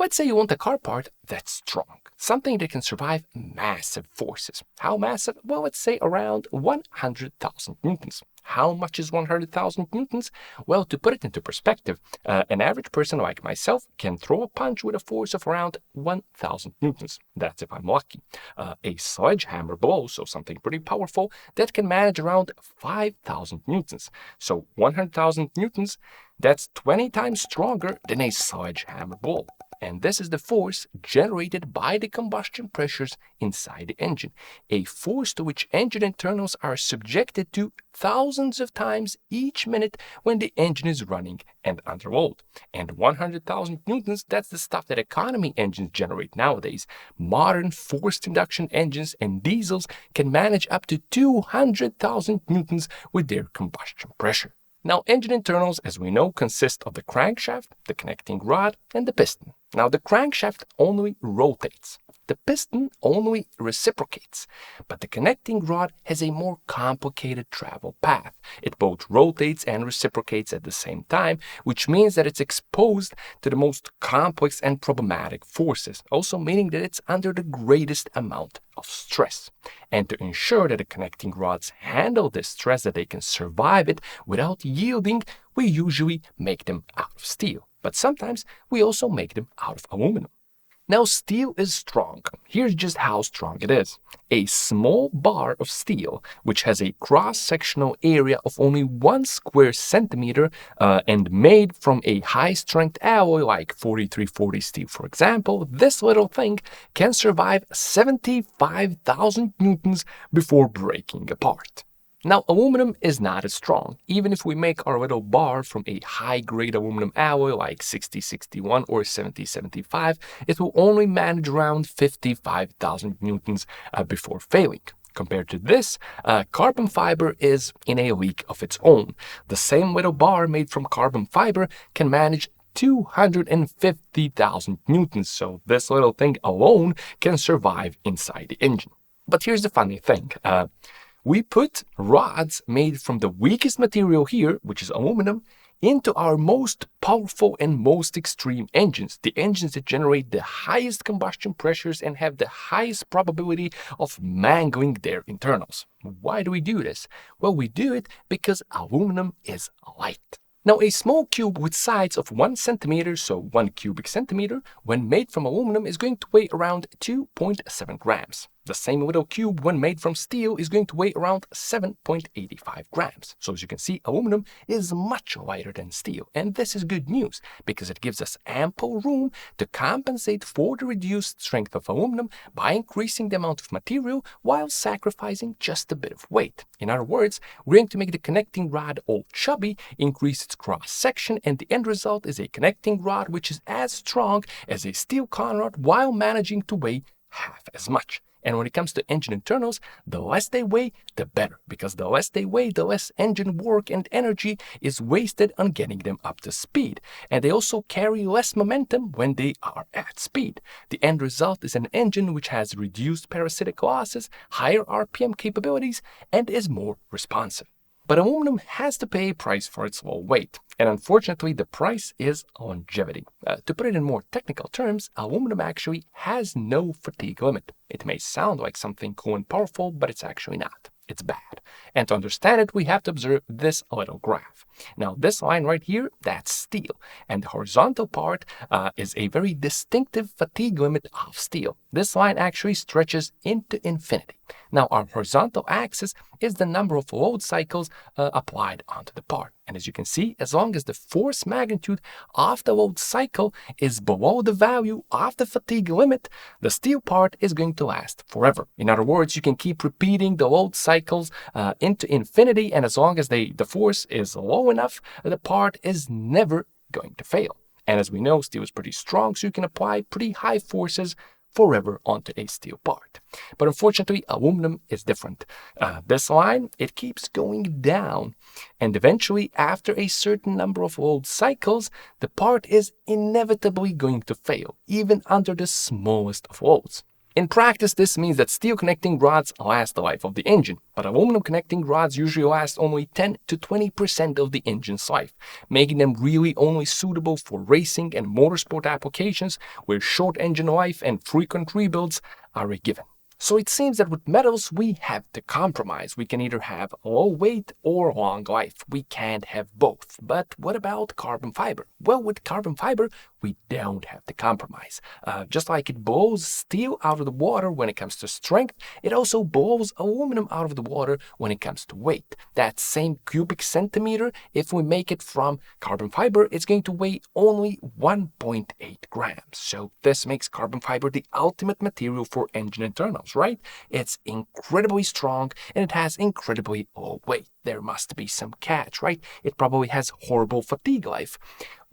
Let's say you want a car part that's strong, something that can survive massive forces. How massive? Well, let's say around 100,000 newtons. How much is 100,000 newtons? Well, to put it into perspective, an average person like myself can throw a punch with a force of around 1,000 newtons. That's if I'm lucky. A sledgehammer blow, so something pretty powerful, that can manage around 5,000 newtons. So 100,000 newtons, that's 20 times stronger than a sledgehammer blow. And this is the force generated by the combustion pressures inside the engine, a force to which engine internals are subjected to thousands of times each minute when the engine is running and under load. And 100,000 newtons, that's the stuff that economy engines generate nowadays. Modern forced induction engines and diesels can manage up to 200,000 newtons with their combustion pressure. Now, engine internals, as we know, consist of the crankshaft, the connecting rod, and the piston. Now, the crankshaft only rotates. The piston only reciprocates, but the connecting rod has a more complicated travel path. It both rotates and reciprocates at the same time, which means that it's exposed to the most complex and problematic forces, also meaning that it's under the greatest amount of stress. And to ensure that the connecting rods handle this stress, that they can survive it without yielding, we usually make them out of steel. But sometimes we also make them out of aluminum. Now, steel is strong. Here's just how strong it is. A small bar of steel, which has a cross-sectional area of only 1 square centimeter and made from a high-strength alloy like 4340 steel, for example, this little thing can survive 75,000 newtons before breaking apart. Now, aluminum is not as strong. Even if we make our little bar from a high-grade aluminum alloy like 6061 or 7075, it will only manage around 55,000 newtons before failing. Compared to this, carbon fiber is in a league of its own. The same little bar made from carbon fiber can manage 250,000 newtons, so this little thing alone can survive inside the engine. But here's the funny thing. We put rods made from the weakest material here, which is aluminum, into our most powerful and most extreme engines, the engines that generate the highest combustion pressures and have the highest probability of mangling their internals. Why do we do this? Well, we do it because aluminum is light. Now, a small cube with sides of 1 centimeter, so 1 cubic centimeter, when made from aluminum is going to weigh around 2.7 grams. The same little cube, when made from steel, is going to weigh around 7.85 grams. So as you can see, aluminum is much lighter than steel. And this is good news because it gives us ample room to compensate for the reduced strength of aluminum by increasing the amount of material while sacrificing just a bit of weight. In other words, we're going to make the connecting rod all chubby, increase its cross-section, and the end result is a connecting rod which is as strong as a steel con rod while managing to weigh half as much. And when it comes to engine internals, the less they weigh, the better, because the less they weigh, the less engine work and energy is wasted on getting them up to speed. And they also carry less momentum when they are at speed. The end result is an engine which has reduced parasitic losses, higher RPM capabilities, and is more responsive. But aluminum has to pay a price for its low weight, and unfortunately the price is longevity. To put it in more technical terms, aluminum actually has no fatigue limit. It may sound like something cool and powerful, but it's actually not. It's bad. And to understand it, we have to observe this little graph. Now, this line right here, that's steel. And the horizontal part is a very distinctive fatigue limit of steel. This line actually stretches into infinity. Now, our horizontal axis is the number of load cycles applied onto the part. And as you can see, as long as the force magnitude of the load cycle is below the value of the fatigue limit, the steel part is going to last forever. In other words, you can keep repeating the load cycles into infinity, and as long as the force is low enough, the part is never going to fail. And as we know, steel is pretty strong, so you can apply pretty high forces forever onto a steel part. But unfortunately, aluminum is different. This line, it keeps going down. And eventually, after a certain number of load cycles, the part is inevitably going to fail, even under the smallest of loads. In practice, this means that steel connecting rods last the life of the engine, but aluminum connecting rods usually last only 10 to 20% of the engine's life, making them really only suitable for racing and motorsport applications where short engine life and frequent rebuilds are a given. So it seems that with metals, we have to compromise. We can either have low weight or long life. We can't have both. But what about carbon fiber? Well, with carbon fiber, we don't have to compromise. Just like it blows steel out of the water when it comes to strength, it also blows aluminum out of the water when it comes to weight. That same cubic centimeter, if we make it from carbon fiber, it's going to weigh only 1.8 grams. So this makes carbon fiber the ultimate material for engine internals, right? It's incredibly strong and it has incredibly low weight. There must be some catch, right? It probably has horrible fatigue life.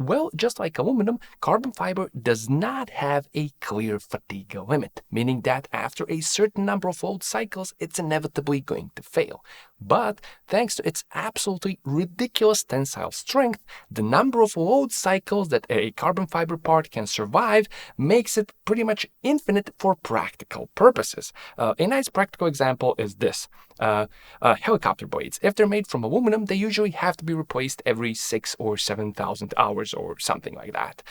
Well, just like aluminum, carbon fiber does not have a clear fatigue limit, meaning that after a certain number of load cycles, it's inevitably going to fail. But thanks to its absolutely ridiculous tensile strength, the number of load cycles that a carbon fiber part can survive makes it pretty much infinite for practical purposes. A nice practical example is this. Helicopter blades. If they're made from aluminum, they usually have to be replaced every 6,000 or 7,000 hours or something like that.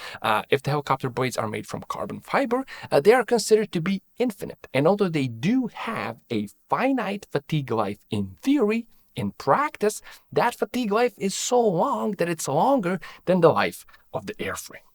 If the helicopter blades are made from carbon fiber, they are considered to be infinite. And although they do have a finite fatigue life in theory, in practice, that fatigue life is so long that it's longer than the life of the airframe.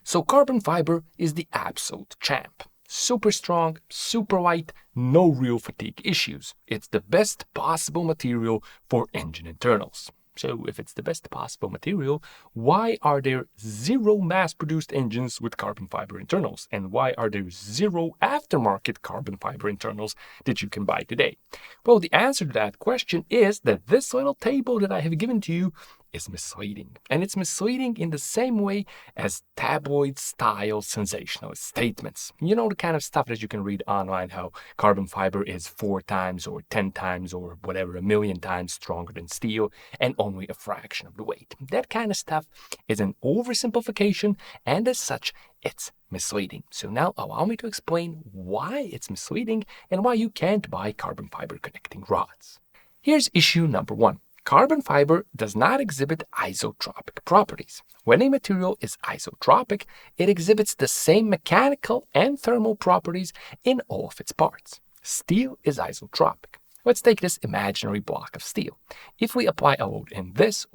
So carbon fiber is the absolute champ. Super strong, super light, no real fatigue issues. It's the best possible material for engine internals. So if it's the best possible material, why are there 0 mass-produced engines with carbon fiber internals? And why are there 0 aftermarket carbon fiber internals that you can buy today? Well, the answer to that question is that this little table that I have given to you is misleading. And it's misleading in the same way as tabloid-style sensationalist statements. You know, the kind of stuff that you can read online, how carbon fiber is 4 times or 10 times or whatever, 1,000,000 times stronger than steel and only a fraction of the weight. That kind of stuff is an oversimplification, and as such, it's misleading. So now allow me to explain why it's misleading and why you can't buy carbon fiber connecting rods. Here's issue number 1. Carbon fiber does not exhibit isotropic properties. When a material is isotropic, it exhibits the same mechanical and thermal properties in all of its parts. Steel is isotropic. Let's take this imaginary block of steel. If we apply a load in this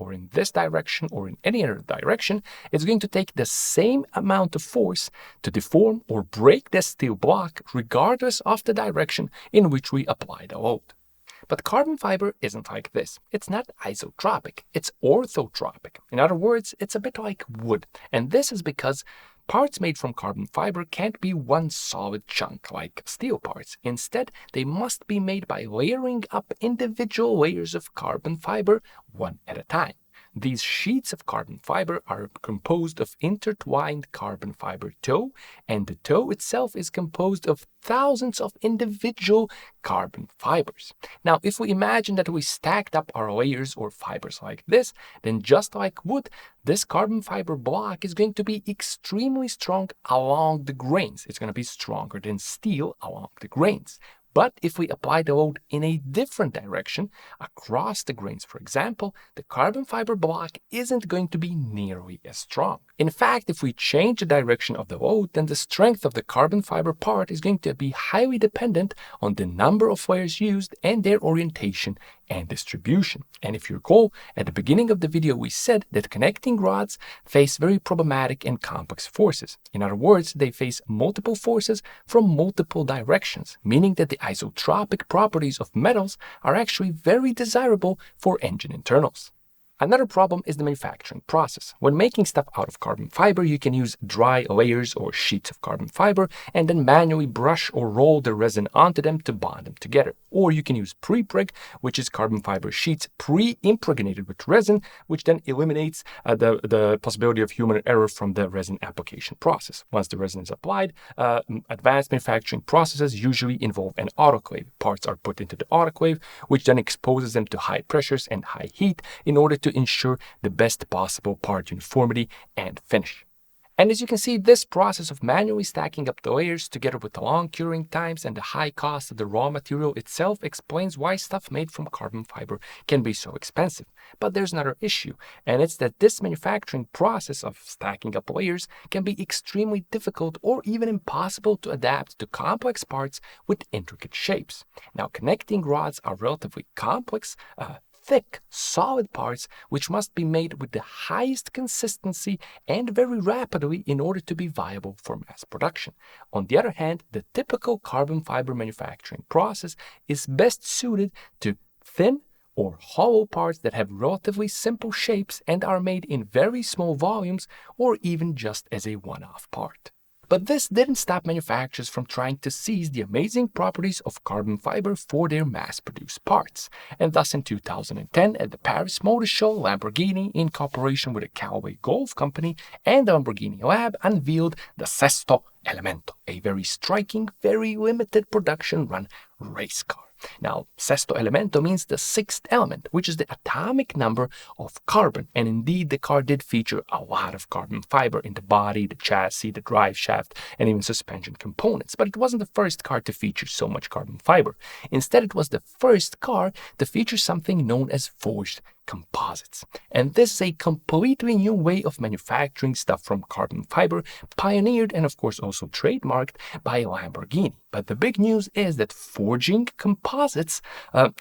direction or in any other direction, it's going to take the same amount of force to deform or break this steel block regardless of the direction in which we apply the load. But carbon fiber isn't like this. It's not isotropic, it's orthotropic. In other words, it's a bit like wood. And this is because parts made from carbon fiber can't be one solid chunk like steel parts. Instead, they must be made by layering up individual layers of carbon fiber one at a time. These sheets of carbon fiber are composed of intertwined carbon fiber tow, and the tow itself is composed of thousands of individual carbon fibers. Now, if we imagine that we stacked up our layers or fibers like this, then just like wood, this carbon fiber block is going to be extremely strong along the grains. It's going to be stronger than steel along the grains. But if we apply the load in a different direction, across the grains for example, the carbon fiber block isn't going to be nearly as strong. In fact, if we change the direction of the load, then the strength of the carbon fiber part is going to be highly dependent on the number of layers used and their orientation and distribution. And if you recall, at the beginning of the video we said that connecting rods face very problematic and complex forces. In other words, they face multiple forces from multiple directions, meaning that the isotropic properties of metals are actually very desirable for engine internals. Another problem is the manufacturing process. When making stuff out of carbon fiber, you can use dry layers or sheets of carbon fiber and then manually brush or roll the resin onto them to bond them together. Or you can use pre-preg, which is carbon fiber sheets pre-impregnated with resin, which then eliminates the possibility of human error from the resin application process. Once the resin is applied, advanced manufacturing processes usually involve an autoclave. Parts are put into the autoclave, which then exposes them to high pressures and high heat in order to ensure the best possible part uniformity and finish. And as you can see, this process of manually stacking up the layers together with the long curing times and the high cost of the raw material itself explains why stuff made from carbon fiber can be so expensive. But there's another issue, and it's that this manufacturing process of stacking up layers can be extremely difficult or even impossible to adapt to complex parts with intricate shapes. Now, connecting rods are relatively complex, thick, solid parts which must be made with the highest consistency and very rapidly in order to be viable for mass production. On the other hand, the typical carbon fiber manufacturing process is best suited to thin or hollow parts that have relatively simple shapes and are made in very small volumes or even just as a one-off part. But this didn't stop manufacturers from trying to seize the amazing properties of carbon fiber for their mass-produced parts. And thus in 2010, at the Paris Motor Show, Lamborghini, in cooperation with the Callaway Golf Company and the Lamborghini Lab, unveiled the Sesto Elemento, a very striking, very limited production run race car. Now, Sesto Elemento means the sixth element, which is the atomic number of carbon. And indeed, the car did feature a lot of carbon fiber in the body, the chassis, the drive shaft, and even suspension components. But it wasn't the first car to feature so much carbon fiber. Instead, it was the first car to feature something known as forged composites. And this is a completely new way of manufacturing stuff from carbon fiber, pioneered and of course also trademarked by Lamborghini. But the big news is that forging composites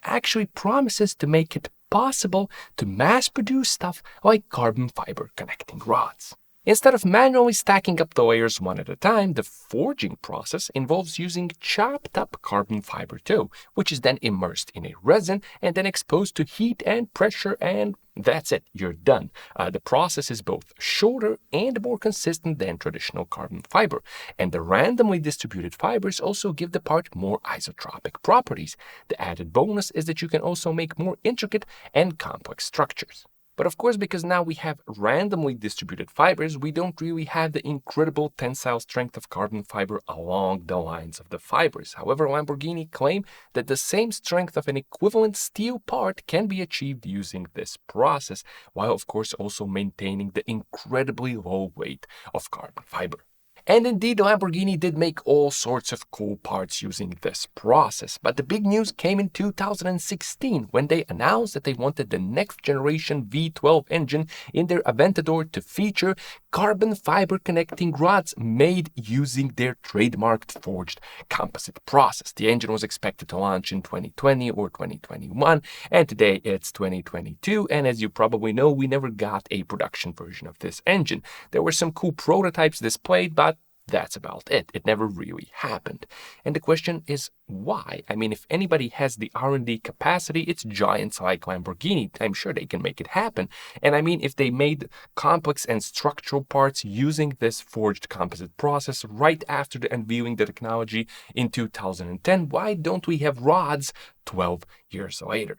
actually promises to make it possible to mass produce stuff like carbon fiber connecting rods. Instead of manually stacking up the layers one at a time, the forging process involves using chopped up carbon fiber too, which is then immersed in a resin and then exposed to heat and pressure, and that's it, you're done. The process is both shorter and more consistent than traditional carbon fiber, and the randomly distributed fibers also give the part more isotropic properties. The added bonus is that you can also make more intricate and complex structures. But of course, because now we have randomly distributed fibers, we don't really have the incredible tensile strength of carbon fiber along the lines of the fibers. However, Lamborghini claim that the same strength of an equivalent steel part can be achieved using this process, while of course also maintaining the incredibly low weight of carbon fiber. And indeed, Lamborghini did make all sorts of cool parts using this process. But the big news came in 2016 when they announced that they wanted the next generation V12 engine in their Aventador to feature carbon fiber connecting rods made using their trademarked forged composite process. The engine was expected to launch in 2020 or 2021, and today it's 2022. And as you probably know, we never got a production version of this engine. There were some cool prototypes displayed, but that's about it. It never really happened. And the question is why? I mean, if anybody has the R&D capacity, it's giants like Lamborghini. I'm sure they can make it happen. And I mean, if they made complex and structural parts using this forged composite process right after the unveiling the technology in 2010, why don't we have rods 12 years later?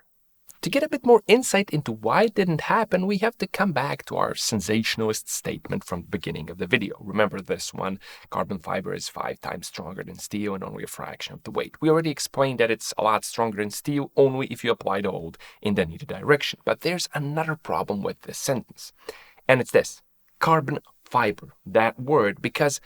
To get a bit more insight into why it didn't happen, we have to come back to our sensationalist statement from the beginning of the video. Remember this one, carbon fiber is 5 times stronger than steel and only a fraction of the weight. We already explained that it's a lot stronger than steel only if you apply the load in the needed direction. But there's another problem with this sentence, and it's this, carbon fiber, that word, because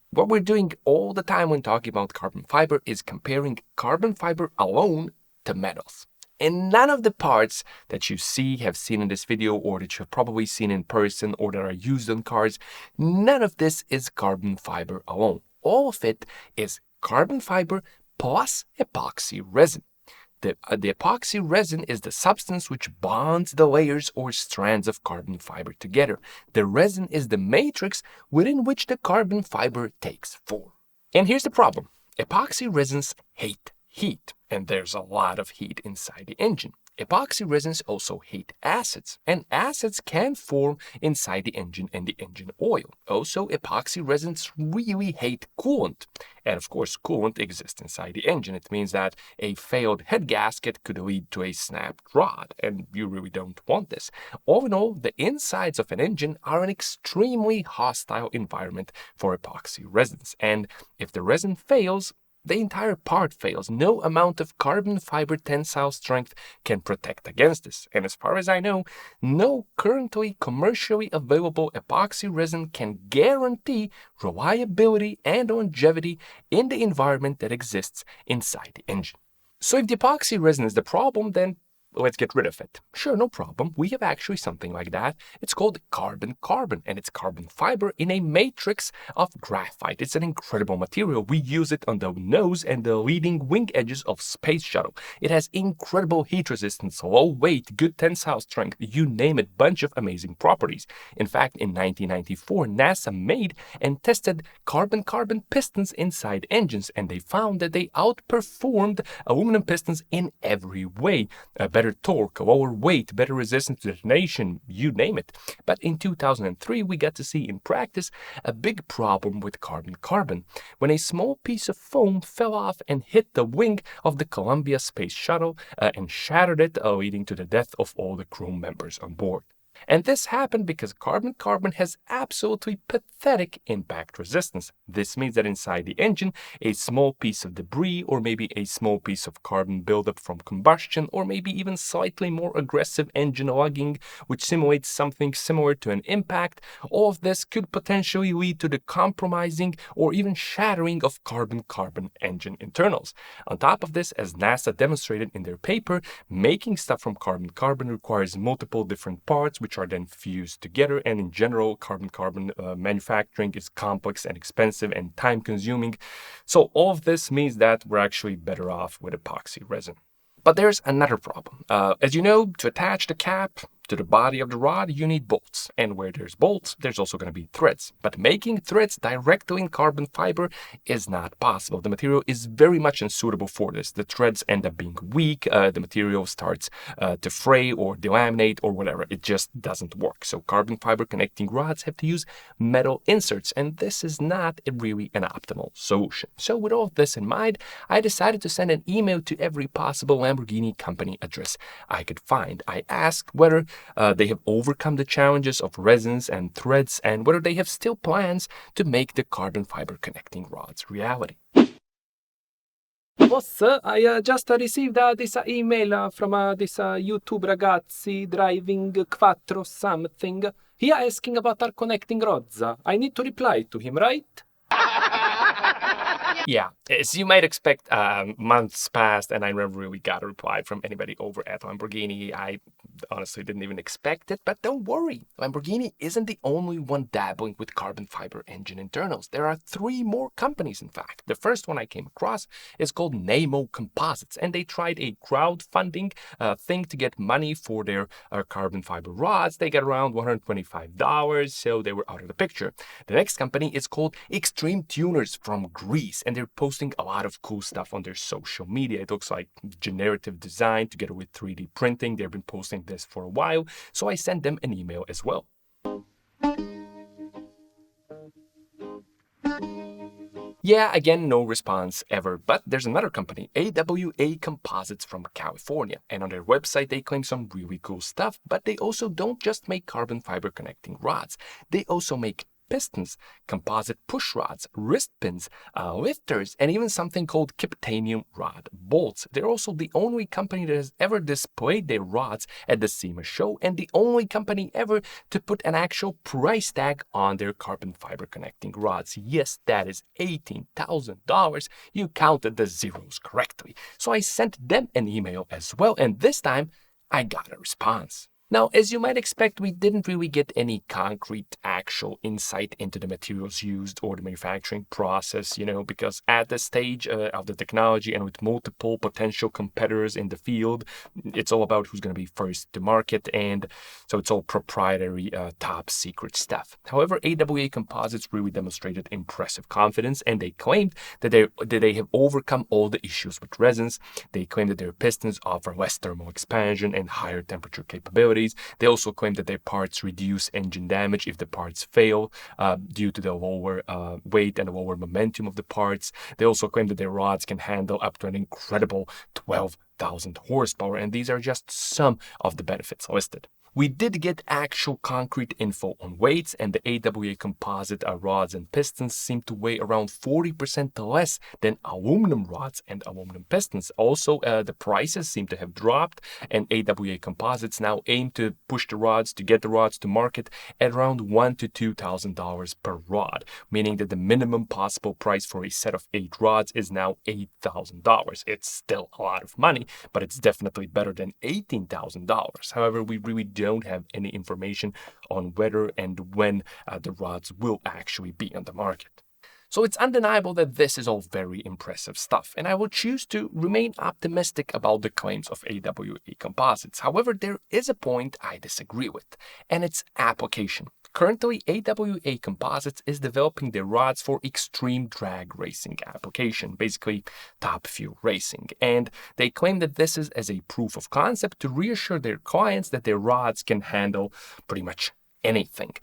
what we're doing all the time when talking about carbon fiber is comparing carbon fiber alone to metals. And none of the parts that you have seen in this video, or that you've probably seen in person, or that are used on cars, none of this is carbon fiber alone. All of it is carbon fiber plus epoxy resin. The epoxy resin is the substance which bonds the layers or strands of carbon fiber together. The resin is the matrix within which the carbon fiber takes form. And here's the problem. Epoxy resins hate heat, and there's a lot of heat inside the engine. Epoxy resins also hate acids, and acids can form inside the engine and the engine oil. Also, epoxy resins really hate coolant. And of course, coolant exists inside the engine. It means that a failed head gasket could lead to a snapped rod, and you really don't want this. All in all, the insides of an engine are an extremely hostile environment for epoxy resins. And if the resin fails, the entire part fails. No amount of carbon fiber tensile strength can protect against this. And as far as I know, no currently commercially available epoxy resin can guarantee reliability and longevity in the environment that exists inside the engine. So if the epoxy resin is the problem, then let's get rid of it. Sure, no problem. We have actually something like that. It's called carbon-carbon, and it's carbon fiber in a matrix of graphite. It's an incredible material. We use it on the nose and the leading wing edges of space shuttle. It has incredible heat resistance, low weight, good tensile strength, you name it, bunch of amazing properties. In fact, in 1994, NASA made and tested carbon-carbon pistons inside engines, and they found that they outperformed aluminum pistons in every way. Better torque, lower weight, better resistance to detonation, you name it. But in 2003, we got to see in practice a big problem with carbon-carbon when a small piece of foam fell off and hit the wing of the Columbia Space Shuttle and shattered it, leading to the death of all the crew members on board. And this happened because carbon-carbon has absolutely pathetic impact resistance. This means that inside the engine, a small piece of debris or maybe a small piece of carbon buildup from combustion or maybe even slightly more aggressive engine logging, which simulates something similar to an impact, all of this could potentially lead to the compromising or even shattering of carbon-carbon engine internals. On top of this, as NASA demonstrated in their paper, making stuff from carbon-carbon requires multiple different parts which are then fused together, and in general carbon-carbon manufacturing is complex and expensive and time-consuming. So all of this means that we're actually better off with epoxy resin. But there's another problem. As you know, to attach the cap to the body of the rod, you need bolts. And where there's bolts, there's also going to be threads. But making threads directly in carbon fiber is not possible. The material is very much unsuitable for this. The threads end up being weak, the material starts to fray or delaminate or whatever. It just doesn't work. So carbon fiber connecting rods have to use metal inserts, and this is not really an optimal solution. So with all of this in mind, I decided to send an email to every possible Lamborghini company address I could find. I asked whether they have overcome the challenges of resins and threads and whether they have still plans to make the carbon fiber connecting rods reality. Boss, I just received this email from this YouTube ragazzi driving quattro something. He asking about our connecting rods. I need to reply to him, right? Yeah, as you might expect, months passed and I never really got a reply from anybody over at Lamborghini. I honestly didn't even expect it, but don't worry. Lamborghini isn't the only one dabbling with carbon fiber engine internals. There are 3 more companies, in fact. The first one I came across is called Nemo Composites, and they tried a crowdfunding thing to get money for their carbon fiber rods. They got around $125, so they were out of the picture. The next company is called Extreme Tuners from Greece, and they're posting a lot of cool stuff on their social media. It looks like generative design together with 3D printing. They've been posting this for a while, so I sent them an email as well. Yeah, again, no response ever. But there's another company, AWA Composites from California. And on their website, they claim some really cool stuff, but they also don't just make carbon fiber connecting rods. They also make pistons, composite push rods, wrist pins, lifters, and even something called titanium rod bolts. They're also the only company that has ever displayed their rods at the SEMA show, and the only company ever to put an actual price tag on their carbon fiber connecting rods. Yes, that is $18,000. You counted the zeros correctly. So I sent them an email as well, and this time I got a response. Now, as you might expect, we didn't really get any concrete actual insight into the materials used or the manufacturing process, because at this stage of the technology and with multiple potential competitors in the field, it's all about who's going to be first to market, and so it's all proprietary, top secret stuff. However, AWA Composites really demonstrated impressive confidence, and they claimed that they have overcome all the issues with resins. They claim that their pistons offer less thermal expansion and higher temperature capability. They also claim that their parts reduce engine damage if the parts fail due to the lower weight and the lower momentum of the parts. They also claim that their rods can handle up to an incredible 12,000 horsepower, and these are just some of the benefits listed. We did get actual concrete info on weights, and the AWA composite rods and pistons seem to weigh around 40% less than aluminum rods and aluminum pistons. Also, the prices seem to have dropped, and AWA composites now aim to push the rods to get the rods to market at around $1,000 to $2,000 per rod, meaning that the minimum possible price for a set of 8 rods is now $8,000. It's still a lot of money, but it's definitely better than $18,000. However, we really don't have any information on whether and when the rods will actually be on the market. So it's undeniable that this is all very impressive stuff, and I will choose to remain optimistic about the claims of AWA composites. However, there is a point I disagree with, and it's application. Currently, AWA Composites is developing their rods for extreme drag racing application, basically top fuel racing, and they claim that this is as a proof of concept to reassure their clients that their rods can handle pretty much anything.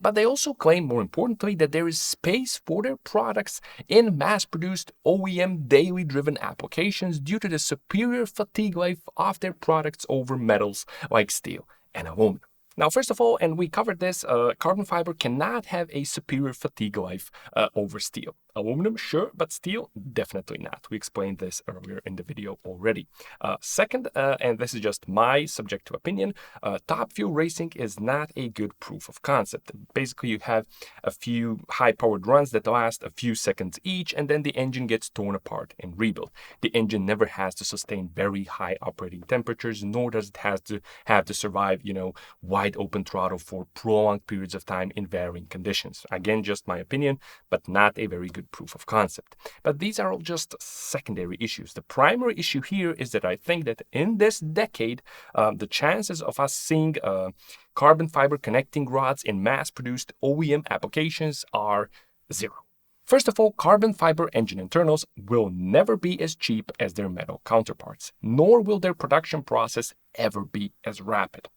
But they also claim, more importantly, that there is space for their products in mass-produced OEM daily-driven applications due to the superior fatigue life of their products over metals like steel and aluminum. Now, first of all, and we covered this, carbon fiber cannot have a superior fatigue life over steel. Aluminum, sure, but steel, definitely not. We explained this earlier in the video already. Second, and this is just my subjective opinion, top fuel racing is not a good proof of concept. Basically, you have a few high-powered runs that last a few seconds each, and then the engine gets torn apart and rebuilt. The engine never has to sustain very high operating temperatures, nor does it have to survive, wide open throttle for prolonged periods of time in varying conditions. Again, just my opinion, but not a very good proof of concept. But these are all just secondary issues. The primary issue here is that I think that in this decade, the chances of us seeing carbon fiber connecting rods in mass-produced OEM applications are zero. First of all, carbon fiber engine internals will never be as cheap as their metal counterparts, nor will their production process ever be as rapid.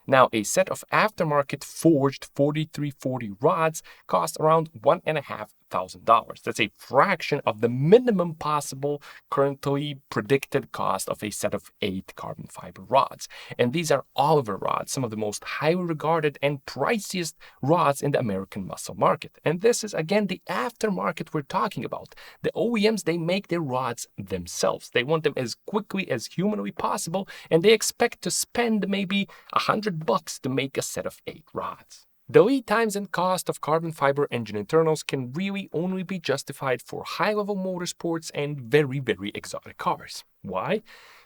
Now, a set of aftermarket forged 4340 rods costs around $1,500. That's a fraction of the minimum possible currently predicted cost of a set of 8 carbon fiber rods. And these are Oliver rods, some of the most highly regarded and priciest rods in the American muscle market. And this is, again, the aftermarket we're talking about. The OEMs, they make their rods themselves. They want them as quickly as humanly possible, and they expect to spend maybe $100 to make a set of 8 rods. The lead times and cost of carbon fiber engine internals can really only be justified for high-level motorsports and very, very exotic cars. Why?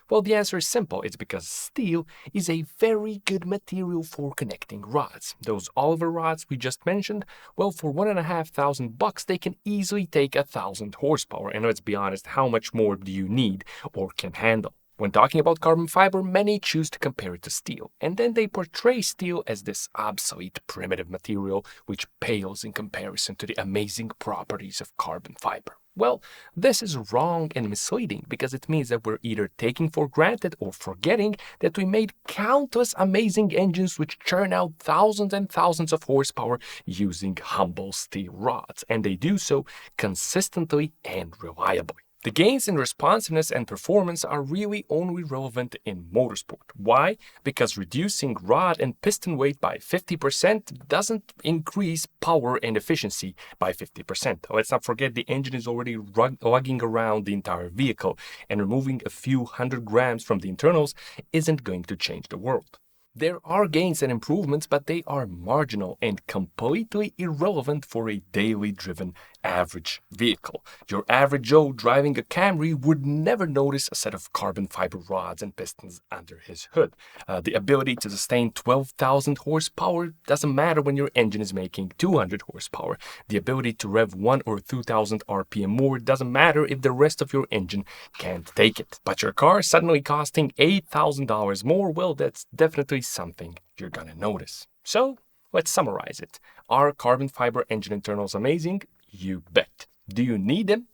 Well, the answer is simple. It's because steel is a very good material for connecting rods. Those Oliver rods we just mentioned, well, for $1,500, they can easily take 1,000 horsepower. And let's be honest, how much more do you need or can handle? When talking about carbon fiber, many choose to compare it to steel, and then they portray steel as this obsolete, primitive material which pales in comparison to the amazing properties of carbon fiber. Well, this is wrong and misleading because it means that we're either taking for granted or forgetting that we made countless amazing engines which churn out thousands and thousands of horsepower using humble steel rods, and they do so consistently and reliably. The gains in responsiveness and performance are really only relevant in motorsport. Why? Because reducing rod and piston weight by 50% doesn't increase power and efficiency by 50%. Let's not forget the engine is already lugging around the entire vehicle, and removing a few hundred grams from the internals isn't going to change the world. There are gains and improvements, but they are marginal and completely irrelevant for a daily driven average vehicle. Your average Joe driving a Camry would never notice a set of carbon fiber rods and pistons under his hood. The ability to sustain 12,000 horsepower doesn't matter when your engine is making 200 horsepower. The ability to rev 1 or 2,000 RPM more doesn't matter if the rest of your engine can't take it. But your car suddenly costing $8,000 more, well, that's definitely something you're gonna notice. So, let's summarize it. Are carbon fiber engine internals amazing? You bet. Do you need them?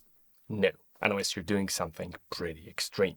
No, unless you're doing something pretty extreme.